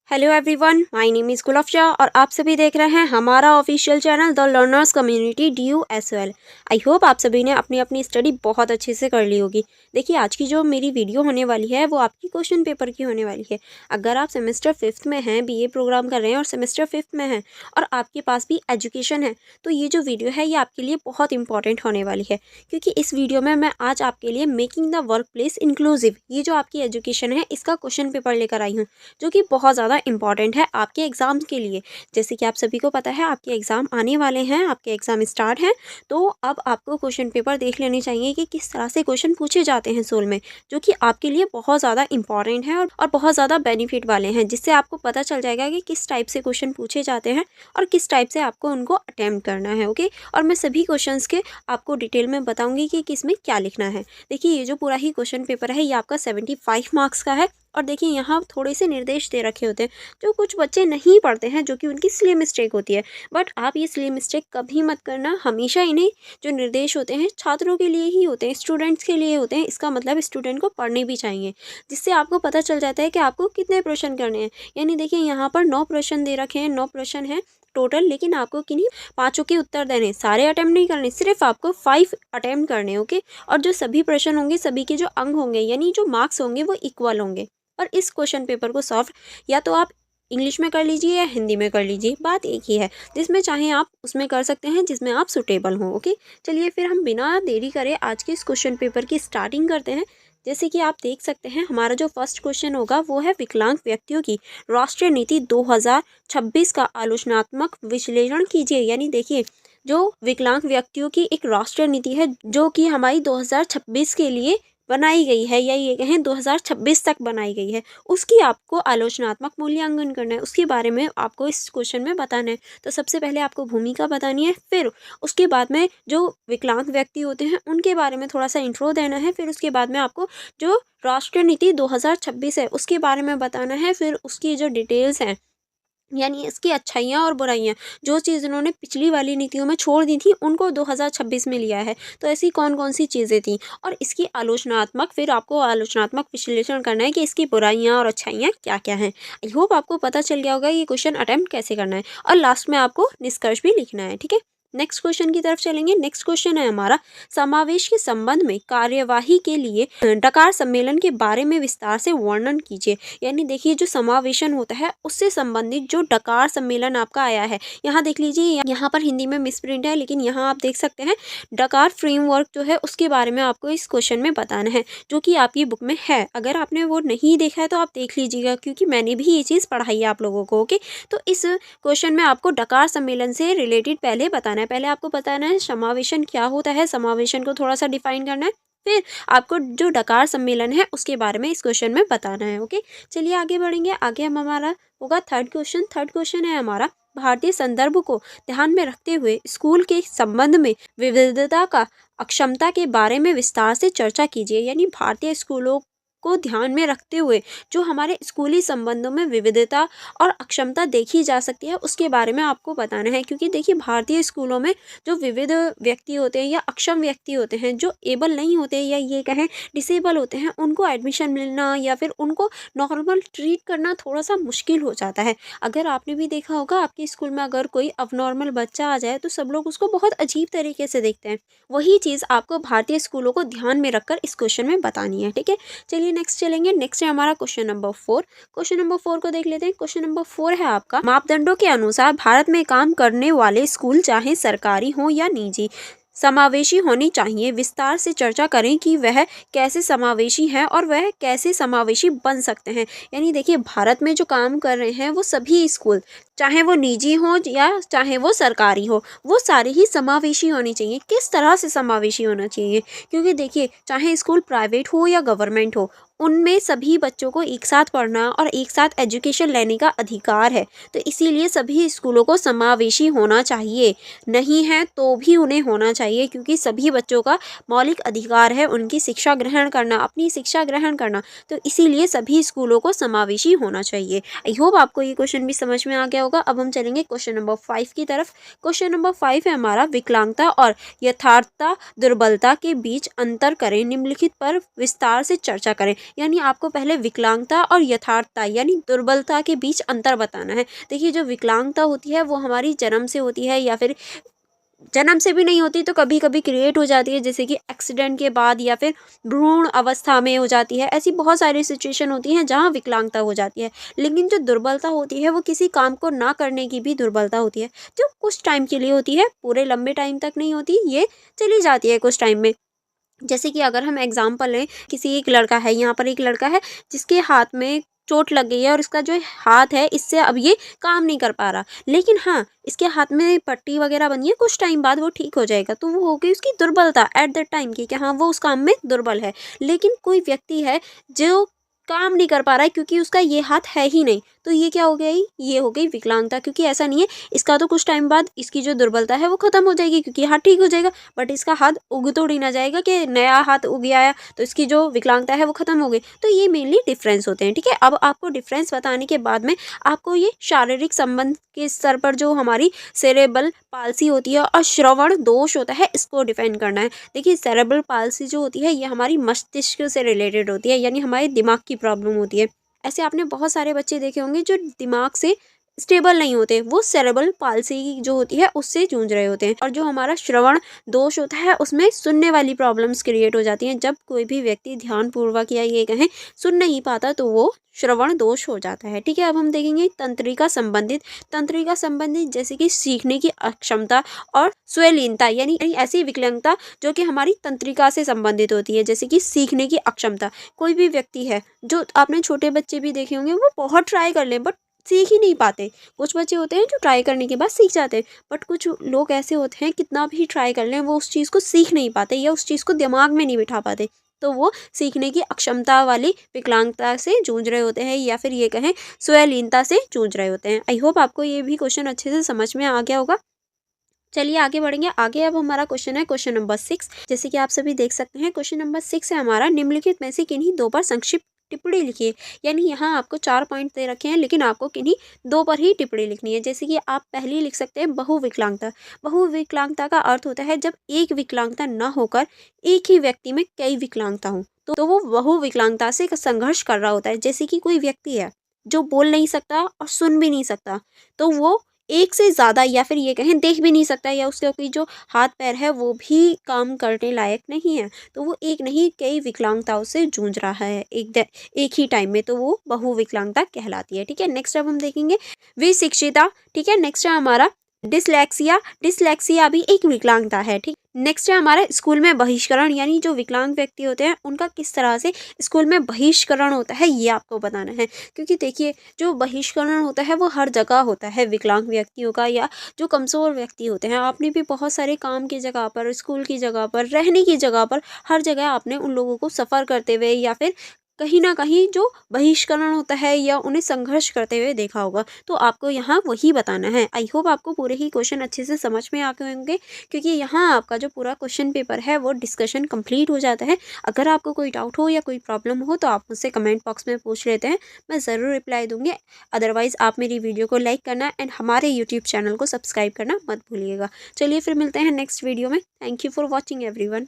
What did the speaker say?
Hello everyone, my name is Gulfsha और आप सभी देख रहे हैं हमारा official channel the learners community DUSL। I hope आप सभी ने अपनी अपनी स्टडी बहुत अच्छे से कर ली होगी। देखिए, आज की जो मेरी वीडियो होने वाली है वो आपकी क्वेश्चन पेपर की होने वाली है। अगर आप सेमेस्टर 5th में हैं, BA प्रोग्राम कर रहे हैं और सेमेस्टर 5th में हैं और आपके पास भी एजुकेशन है, तो ये जो वीडियो है ये आपके लिए बहुत इंपॉर्टेंट होने वाली है। क्योंकि इस वीडियो में मैं आज आपके लिए making the work place inclusive, ये जो आपकी एजुकेशन है इसका क्वेश्चन पेपर लेकर आई हूँ, जो कि बहुत ज़्यादा इंपॉर्टेंट है आपके एग्ज़ाम्स के लिए। जैसे कि आप सभी को पता है आपके एग्ज़ाम आने वाले हैं, आपके एग्ज़ाम स्टार्ट हैं, तो अब आपको क्वेश्चन पेपर देख लेने चाहिए कि किस तरह से क्वेश्चन पूछे जाते हैं सोल में, जो कि आपके लिए बहुत ज़्यादा इंपॉर्टेंट है और बहुत ज़्यादा बेनिफिट वाले हैं, जिससे आपको पता चल जाएगा कि किस टाइप से क्वेश्चन पूछे जाते हैं और किस टाइप से आपको उनको अटेम्प्ट करना है। ओके, और मैं सभी क्वेश्चंस के आपको डिटेल में बताऊंगी कि किस में क्या लिखना है। देखिए, ये जो पूरा ही क्वेश्चन पेपर है ये आपका 75 मार्क्स का है। और देखिए, यहाँ थोड़े से निर्देश दे रखे होते हैं जो कुछ बच्चे नहीं पढ़ते हैं, जो कि उनकी सिली मिस्टेक होती है। बट आप ये सिली मिस्टेक कभी मत करना। हमेशा इन्हें जो निर्देश होते हैं छात्रों के लिए ही होते हैं, स्टूडेंट्स के लिए होते हैं। इसका मतलब स्टूडेंट को पढ़ने भी चाहिए, जिससे आपको पता चल जाता है कि आपको कितने प्रश्न करने हैं। यानी देखिए, यहाँ पर 9 प्रश्न दे रखे हैं, 9 प्रश्न हैं टोटल, लेकिन आपको किन्हीं 5 के उत्तर देने, सारे अटेम्प्ट नहीं करने, सिर्फ आपको 5 अटेम्प्ट करने। ओके, और जो सभी प्रश्न होंगे, सभी के जो अंक होंगे यानी जो मार्क्स होंगे वो इक्वल होंगे। और इस क्वेश्चन पेपर को सॉल्व या तो आप इंग्लिश में कर लीजिए या हिंदी में कर लीजिए, बात एक ही है। जिसमें चाहें आप उसमें कर सकते हैं जिसमें आप सुटेबल हों। ओके, चलिए फिर हम बिना देरी करे आज के इस क्वेश्चन पेपर की स्टार्टिंग करते हैं। जैसे कि आप देख सकते हैं, हमारा जो फर्स्ट क्वेश्चन होगा वो है विकलांग व्यक्तियों की राष्ट्रीय नीति 2026 का आलोचनात्मक विश्लेषण कीजिए। यानी देखिए, जो विकलांग व्यक्तियों की एक राष्ट्रीय नीति है जो कि हमारी 2026 के लिए बनाई गई है, या ये कहें 2026 तक बनाई गई है, उसकी आपको आलोचनात्मक मूल्यांकन करना है। उसके बारे में आपको इस क्वेश्चन में बताना है। तो सबसे पहले आपको भूमिका बतानी है, फिर उसके बाद में जो विकलांग व्यक्ति होते हैं उनके बारे में थोड़ा सा इंट्रो देना है, फिर उसके बाद में आपको जो राष्ट्रीय नीति 2026 है उसके बारे में बताना है, फिर उसकी जो डिटेल्स हैं यानी इसकी अच्छाइयाँ और बुराइयाँ, जो चीज़ उन्होंने पिछली वाली नीतियों में छोड़ दी थी उनको 2026 में लिया है, तो ऐसी कौन कौन सी चीज़ें थी, और इसकी आलोचनात्मक, फिर आपको आलोचनात्मक विश्लेषण करना है कि इसकी बुराइयाँ और अच्छाइयाँ क्या क्या हैं। आई होप आपको पता चल गया होगा ये क्वेश्चन अटेम्प्ट कैसे करना है, और लास्ट में आपको निष्कर्ष भी लिखना है। ठीक है, नेक्स्ट क्वेश्चन की तरफ चलेंगे। नेक्स्ट क्वेश्चन है हमारा, समावेश के संबंध में कार्यवाही के लिए डकार सम्मेलन के बारे में विस्तार से वर्णन कीजिए। यानी देखिए, जो समावेशन होता है उससे संबंधित जो डकार सम्मेलन आपका आया है, यहाँ देख लीजिए, यहाँ पर हिंदी में मिसप्रिंट है, लेकिन यहाँ आप देख सकते हैं डकार फ्रेमवर्क जो है उसके बारे में आपको इस क्वेश्चन में बताना है, जो कि आपकी बुक में है। अगर आपने वो नहीं देखा है तो आप देख लीजिएगा, क्योंकि मैंने भी ये चीज़ पढ़ाई है आप लोगों को। ओके, तो इस क्वेश्चन में आपको डकार सम्मेलन से रिलेटेड पहले बताना है। पहले आपको बताना है समावेशन क्या होता है, समावेशन को थोड़ा सा डिफाइन करना है, फिर आपको जो डकार सम्मेलन है उसके बारे में इस क्वेश्चन में बताना है। ओके, चलिए आगे बढ़ेंगे। आगे हम हमारा होगा थर्ड क्वेश्चन। थर्ड क्वेश्चन है हमारा, भारतीय संदर्भ को ध्यान में रखते हुए स्कूल के संबंध में विविधता का अक्षमता के बारे में विस्तार से चर्चा कीजिए। यानी भारतीय स्कूलों को ध्यान में रखते हुए जो हमारे स्कूली संबंधों में विविधता और अक्षमता देखी जा सकती है उसके बारे में आपको बताना है। क्योंकि देखिए, भारतीय स्कूलों में जो विविध व्यक्ति होते हैं या अक्षम व्यक्ति होते हैं, जो एबल नहीं होते या ये कहें डिसेबल होते हैं, उनको एडमिशन मिलना या फिर उनको नॉर्मल ट्रीट करना थोड़ा सा मुश्किल हो जाता है। अगर आपने भी देखा होगा, आपके स्कूल में अगर कोई अबनॉर्मल बच्चा आ जाए तो सब लोग उसको बहुत अजीब तरीके से देखते हैं। वही चीज़ आपको भारतीय स्कूलों को ध्यान में रखकर इस क्वेश्चन में बतानी है। ठीक है, चलिए नेक्स्ट चलेंगे। नेक्स्ट है हमारा क्वेश्चन नंबर 4। क्वेश्चन नंबर 4 को देख लेते हैं। क्वेश्चन नंबर 4 है आपका, मापदंडों के अनुसार भारत में काम करने वाले स्कूल चाहे सरकारी हो या निजी समावेशी होनी चाहिए। विस्तार से चर्चा करें कि वह कैसे समावेशी हैं और वह कैसे समावेशी बन सकते हैं। यानी देखिए, भारत में जो काम कर रहे हैं वो सभी स्कूल, चाहे वो निजी हो या चाहे वो सरकारी हो, वो सारे ही समावेशी होनी चाहिए। किस तरह से समावेशी होना चाहिए? क्योंकि देखिए, चाहे स्कूल प्राइवेट हो या गवर्नमेंट हो, उनमें सभी बच्चों को एक साथ पढ़ना और एक साथ एजुकेशन लेने का अधिकार है। तो इसीलिए सभी स्कूलों को समावेशी होना चाहिए। नहीं है तो भी उन्हें होना चाहिए, क्योंकि सभी बच्चों का मौलिक अधिकार है उनकी शिक्षा ग्रहण करना, अपनी शिक्षा ग्रहण करना। तो इसीलिए सभी स्कूलों को समावेशी होना चाहिए। आई होप आपको ये क्वेश्चन भी समझ में आ गया होगा। अब हम चलेंगे क्वेश्चन नंबर 5 की तरफ। क्वेश्चन नंबर 5 है हमारा, विकलांगता और यथार्थता दुर्बलता के बीच अंतर करें, निम्नलिखित पर विस्तार से चर्चा करें। यानी आपको पहले विकलांगता और यथार्थता यानी दुर्बलता के बीच अंतर बताना है। देखिए जो विकलांगता होती है वो हमारी जन्म से होती है या फिर जन्म से भी नहीं होती तो कभी कभी क्रिएट हो जाती है, जैसे कि एक्सीडेंट के बाद या फिर भ्रूण अवस्था में हो जाती है। ऐसी बहुत सारी सिचुएशन होती हैं जहाँ विकलांगता हो जाती है। लेकिन जो दुर्बलता होती है वो किसी काम को ना करने की भी दुर्बलता होती है, जो कुछ टाइम के लिए होती है, पूरे लंबे टाइम तक नहीं होती, ये चली जाती है कुछ टाइम में। जैसे कि अगर हम एग्जाम्पल लें, किसी एक लड़का है, यहाँ पर एक लड़का है जिसके हाथ में चोट लग गई है और इसका जो हाथ है इससे अब ये काम नहीं कर पा रहा, लेकिन हाँ इसके हाथ में पट्टी वगैरह बनी है, कुछ टाइम बाद वो ठीक हो जाएगा। तो वो हो गई उसकी दुर्बलता एट द टाइम की, कि हाँ वो उस काम में दुर्बल है। लेकिन कोई व्यक्ति है जो काम नहीं कर पा रहा है क्योंकि उसका ये हाथ है ही नहीं, तो ये क्या हो गई, ये हो गई विकलांगता। क्योंकि ऐसा नहीं है, इसका तो कुछ टाइम बाद इसकी जो दुर्बलता है वो खत्म हो जाएगी क्योंकि हाथ ठीक हो जाएगा, बट इसका हाथ उग थोड़ी ना जाएगा कि नया हाथ उग आया तो इसकी जो विकलांगता है वो खत्म हो गई। तो ये मेनली डिफरेंस होते हैं, ठीक है। अब आपको डिफरेंस बताने के बाद में आपको ये शारीरिक संबंध के स्तर पर जो हमारी सेरेब्रल पाल्सी होती है और श्रवण दोष होता है इसको डिफाइन करना है। देखिए सेरेब्रल पाल्सी जो होती है ये हमारी मस्तिष्क से रिलेटेड होती है, यानी हमारे दिमाग की प्रॉब्लम होती है। ऐसे आपने बहुत सारे बच्चे देखे होंगे जो दिमाग से स्टेबल नहीं होते, वो सेरेब्रल पाल्सी जो होती है उससे जूझ रहे होते हैं। और जो हमारा श्रवण दोष होता है उसमें सुनने वाली प्रॉब्लम्स क्रिएट हो जाती हैं। जब कोई भी व्यक्ति ध्यानपूर्वक या ये कहें सुन नहीं पाता तो वो श्रवण दोष हो जाता है, ठीक है। अब हम देखेंगे तंत्रिका संबंधित जैसे कि सीखने की अक्षमता और स्वलीनता, यानी ऐसी विकलांगता जो कि हमारी तंत्रिका से संबंधित होती है, जैसे कि सीखने की अक्षमता। कोई भी व्यक्ति है, जो आपने छोटे बच्चे भी देखे होंगे, वो बहुत ट्राई कर ले बट सीख ही नहीं पाते। कुछ बच्चे होते हैं जो ट्राई करने के बाद सीख जाते हैं, बट कुछ लोग ऐसे होते हैं कितना भी ट्राई कर लें वो उस चीज़ को सीख नहीं पाते या उस चीज़ को दिमाग में नहीं बिठा पाते, तो वो सीखने की अक्षमता वाली विकलांगता से जूझ रहे होते हैं या फिर ये कहें स्वलीनता से जूझ रहे होते हैं। आई होप आपको ये भी क्वेश्चन अच्छे से समझ में आ गया होगा। चलिए आगे बढ़ेंगे। आगे अब हमारा क्वेश्चन है क्वेश्चन नंबर 6। जैसे कि आप सभी देख सकते हैं क्वेश्चन नंबर 6 है हमारा, निम्नलिखित में से किन्हीं दो पर संक्षिप्त टिप्पणी लिखिए। यानी यहाँ आपको 4 पॉइंट दे रखे हैं लेकिन आपको किन्हीं दो पर ही टिप्पणी लिखनी है। जैसे कि आप पहली लिख सकते हैं बहुविकलांगता। बहुविकलांगता का अर्थ होता है जब एक विकलांगता न होकर एक ही व्यक्ति में कई विकलांगता हो, तो वो बहुविकलांगता से संघर्ष कर रहा होता है। जैसे कि कोई व्यक्ति है जो बोल नहीं सकता और सुन भी नहीं सकता, तो वो एक से ज़्यादा या फिर ये कहें देख भी नहीं सकता, या उसके कोई जो हाथ पैर है वो भी काम करने लायक नहीं है, तो वो एक नहीं कई विकलांगताओं से जूझ रहा है एक ही टाइम में, तो वो बहुविकलांगता कहलाती है, ठीक है। नेक्स्ट अब हम देखेंगे विशिक्षिता, ठीक है। नेक्स्ट है हमारा डिसलेक्सिया भी एक विकलांगता है, ठीक। नेक्स्ट है हमारा स्कूल में बहिष्करण, यानी जो विकलांग व्यक्ति होते हैं उनका किस तरह से स्कूल में बहिष्करण होता है ये आपको बताना है। क्योंकि देखिए जो बहिष्करण होता है वो हर जगह होता है विकलांग व्यक्तियों का, या जो कमज़ोर व्यक्ति होते हैं। आपने भी बहुत सारे काम की जगह पर, स्कूल की जगह पर, रहने की जगह पर, हर जगह आपने उन लोगों को सफ़र करते हुए या फिर कहीं ना कहीं जो बहिष्करण होता है या उन्हें संघर्ष करते हुए देखा होगा, तो आपको यहाँ वही बताना है। आई होप आपको पूरे ही क्वेश्चन अच्छे से समझ में आ गए होंगे, क्योंकि यहाँ आपका जो पूरा क्वेश्चन पेपर है वो डिस्कशन कंप्लीट हो जाता है। अगर आपको कोई डाउट हो या कोई प्रॉब्लम हो तो आप मुझसे कमेंट बॉक्स में पूछ लेते हैं, मैं ज़रूर रिप्लाई दूंगी। अदरवाइज़ आप मेरी वीडियो को लाइक करना एंड हमारे यूट्यूब चैनल को सब्सक्राइब करना मत भूलिएगा। चलिए फिर मिलते हैं नेक्स्ट वीडियो में। Thank you for watching everyone.